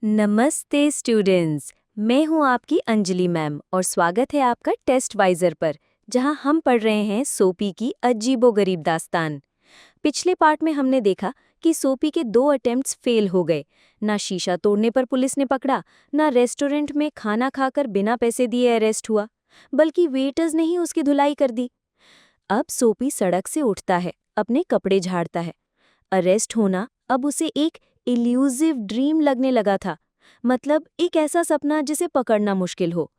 नमस्ते स्टूडेंट्स। मैं हूं आपकी अंजलि मैम और स्वागत है आपका टेस्ट वाइजर पर, जहां हम पढ़ रहे हैं सोपी की अजीबोगरीब दास्तान। पिछले पार्ट में हमने देखा कि सोपी के 2 अटेम्प्ट्स फेल हो गए। ना शीशा तोड़ने पर पुलिस ने पकड़ा, ना रेस्टोरेंट में खाना खाकर बिना पैसे दिए अरेस्ट हुआ, बल्कि वेटर्स ने ही उसकी धुलाई कर दी। अब सोपी सड़क से उठता है, अपने कपड़े झाड़ता है। अरेस्ट होना अब उसे एक इल्यूसिव ड्रीम लगने लगा था, मतलब एक ऐसा सपना जिसे पकड़ना मुश्किल हो।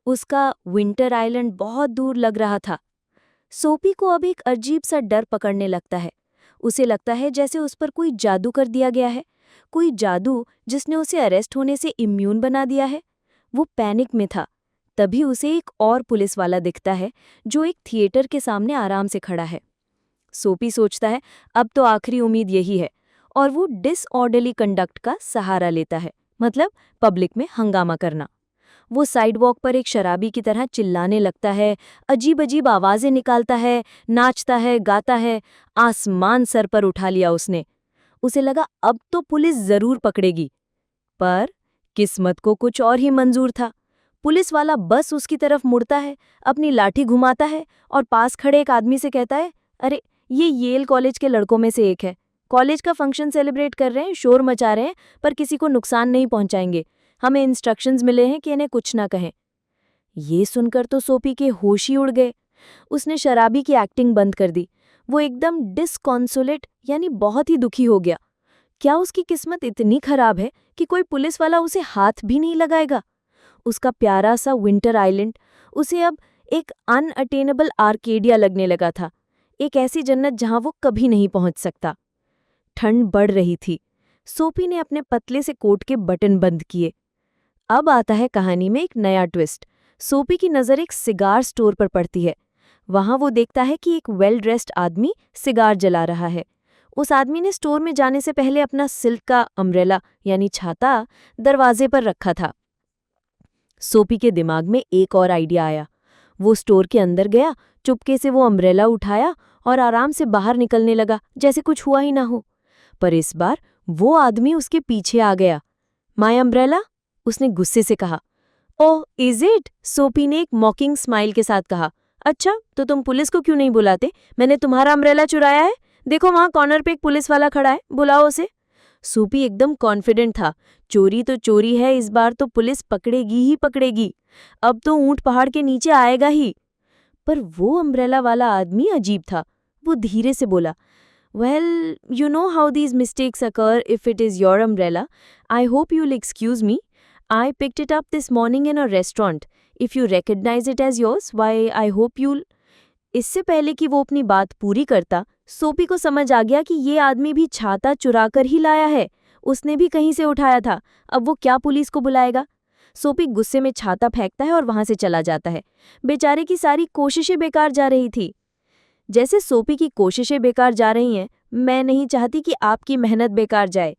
उसका विंटर आइलैंड बहुत दूर लग रहा था। सोपी को अब एक अजीब सा डर पकड़ने लगता है। उसे लगता है जैसे उस पर कोई जादू कर दिया गया है, कोई जादू जिसने उसे अरेस्ट होने से इम्यून बना दिया है। वो पैनिक में था। तभी उसे एक और पुलिस वाला दिखता है, जो एक थिएटर के सामने आराम से खड़ा है। सोपी सोचता है अब तो आखिरी उम्मीद यही है, और वो डिसऑर्डरली कंडक्ट का सहारा लेता है, मतलब पब्लिक में हंगामा करना। वो साइडवॉक पर एक शराबी की तरह चिल्लाने लगता है, अजीब अजीब आवाजें निकालता है, नाचता है, गाता है। आसमान सर पर उठा लिया उसने। उसे लगा अब तो पुलिस जरूर पकड़ेगी, पर किस्मत को कुछ और ही मंजूर था। पुलिस वाला बस उसकी तरफ मुड़ता है, अपनी लाठी घुमाता है और पास खड़े एक आदमी से कहता है, अरे ये येल कॉलेज के लड़कों में से एक है। कॉलेज का फंक्शन सेलिब्रेट कर रहे हैं, शोर मचा रहे हैं, पर किसी को नुकसान नहीं पहुंचाएंगे। हमें इंस्ट्रक्शंस मिले हैं कि इन्हें कुछ ना कहें। ये सुनकर तो सोपी के होश ही उड़ गए। उसने शराबी की एक्टिंग बंद कर दी। वो एकदम डिसकॉन्सोलेट यानी बहुत ही दुखी हो गया। क्या उसकी किस्मत इतनी खराब है कि कोई पुलिस वाला उसे हाथ भी नहीं लगाएगा? उसका प्यारा सा विंटर आइलैंड उसे अब एक अनअटेनेबल आर्केडिया लगने लगा था, एक ऐसी जन्नत जहां वो कभी नहीं पहुंच सकता। ठंड बढ़ रही थी। सोपी ने अपने पतले से कोट के बटन बंद किए। अब आता है कहानी में एक नया ट्विस्ट। सोपी की नज़र एक सिगार स्टोर पर पड़ती है। वहां वो देखता है कि एक वेल ड्रेस्ड आदमी सिगार जला रहा है। उस आदमी ने स्टोर में जाने से पहले अपना सिल्क का अम्ब्रेला यानी छाता दरवाजे पर रखा था। सोपी के दिमाग में एक और आइडिया आया। वो स्टोर के अंदर गया, चुपके से वो अम्ब्रेला उठाया और आराम से बाहर निकलने लगा जैसे कुछ हुआ ही ना हो। पर इस बार वो आदमी उसके पीछे आ गया। My umbrella? उसने गुस्से से कहा। Oh is it? सोपी ने एक मॉकिंग स्माइल के साथ कहा। अच्छा, तो तुम पुलिस को क्यों नहीं बुलाते? मैंने तुम्हारा अम्ब्रेला चुराया है। देखो वहां कॉर्नर पे एक पुलिस वाला खड़ा है, बुलाओ उसे। सोपी एकदम कॉन्फिडेंट था। चोरी तो चोरी है, इस बार तो पुलिस पकड़ेगी ही पकड़ेगी। अब तो ऊंट पहाड़ के नीचे आएगा ही। पर वो अम्ब्रेला वाला आदमी अजीब था। वो धीरे से बोला, Well, you know how these mistakes occur if it is your umbrella. I hope you'll excuse me. I picked it up this morning in a restaurant. If you recognize it as yours, why I hope you'll... इससे पहले कि वो अपनी बात पूरी करता, सोपी को समझ आ गया कि ये आदमी भी छाता चुराकर ही लाया है। उसने भी कहीं से उठाया था। अब वो क्या पुलिस को बुलाएगा? सोपी गुस्से में छाता फेंकता है और वहां से चला जाता है। बेचारे की सारी कोशिशें बेकार जा रही थी। जैसे सोपी की कोशिशें बेकार जा रही हैं, मैं नहीं चाहती कि आपकी मेहनत बेकार जाए।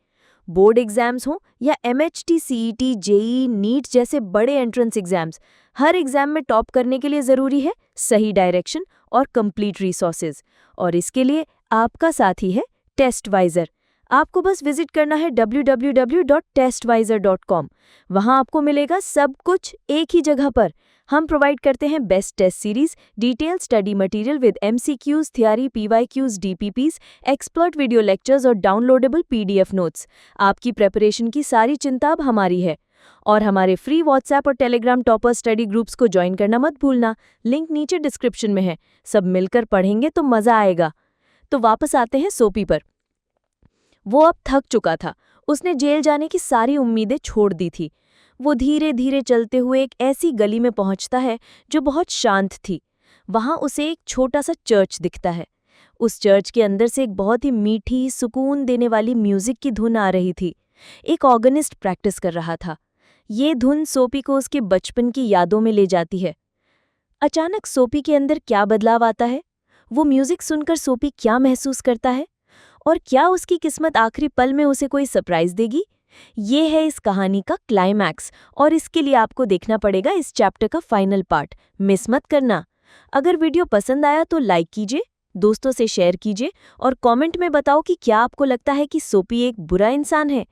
बोर्ड एग्जाम्स हों या एमएचटी, सीईटी, जेईई, नीट जैसे बड़े एंट्रेंस एग्जाम्स, हर एग्जाम में टॉप करने के लिए ज़रूरी है सही डायरेक्शन और कंप्लीट रिसोर्सेज। और इसके लिए आपका साथी है टेस्टवाइजर। आपको बस विजिट करना है www.testwiser.com। वहाँ आपको मिलेगा सब कुछ एक ही जगह पर। हम प्रोवाइड करते हैं best test series, detail study material with MCQs, theory, PYQs, DPPs, expert video lectures और डाउनलोडेबल पीडीएफ नोट्स। आपकी प्रेपरेशन की सारी चिंता अब हमारी है। और हमारे फ्री व्हाट्सएप और टेलीग्राम टॉपर स्टडी ग्रुप्स को ज्वाइन करना मत भूलना। लिंक नीचे डिस्क्रिप्शन में है। सब मिलकर पढ़ेंगे तो मज़ा आएगा। तो वापस आते हैं सोपी पर। वो अब थक चुका था। उसने जेल जाने की सारी उम्मीदें छोड़ दी थी। वो धीरे धीरे चलते हुए एक ऐसी गली में पहुंचता है जो बहुत शांत थी। वहां उसे एक छोटा सा चर्च दिखता है। उस चर्च के अंदर से एक बहुत ही मीठी, सुकून देने वाली म्यूजिक की धुन आ रही थी। एक ऑर्गेनिस्ट प्रैक्टिस कर रहा था। ये धुन सोपी को उसके बचपन की यादों में ले जाती है। अचानक सोपी के अंदर क्या बदलाव आता है? वो म्यूजिक सुनकर सोपी क्या महसूस करता है? और क्या उसकी किस्मत आखिरी पल में उसे कोई सरप्राइज देगी? ये है इस कहानी का क्लाइमैक्स, और इसके लिए आपको देखना पड़ेगा इस चैप्टर का फाइनल पार्ट। मिस मत करना। अगर वीडियो पसंद आया तो लाइक कीजिए, दोस्तों से शेयर कीजिए और कमेंट में बताओ कि क्या आपको लगता है कि सोपी एक बुरा इंसान है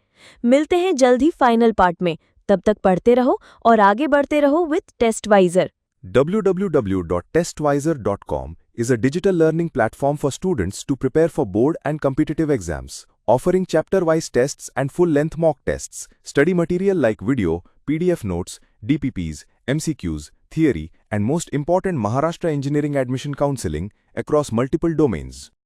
मिलते हैं जल्द ही फाइनल पार्ट में। तब तक पढ़ते रहो और आगे बढ़ते रहो with टेस्टवाइजर। www.testvisor.com is a digital learning platform for students to prepare for board and competitive exams, offering chapter-wise tests and full-length mock tests, study material like video, PDF notes, DPPs, MCQs, theory, and most important Maharashtra Engineering Admission Counseling across multiple domains.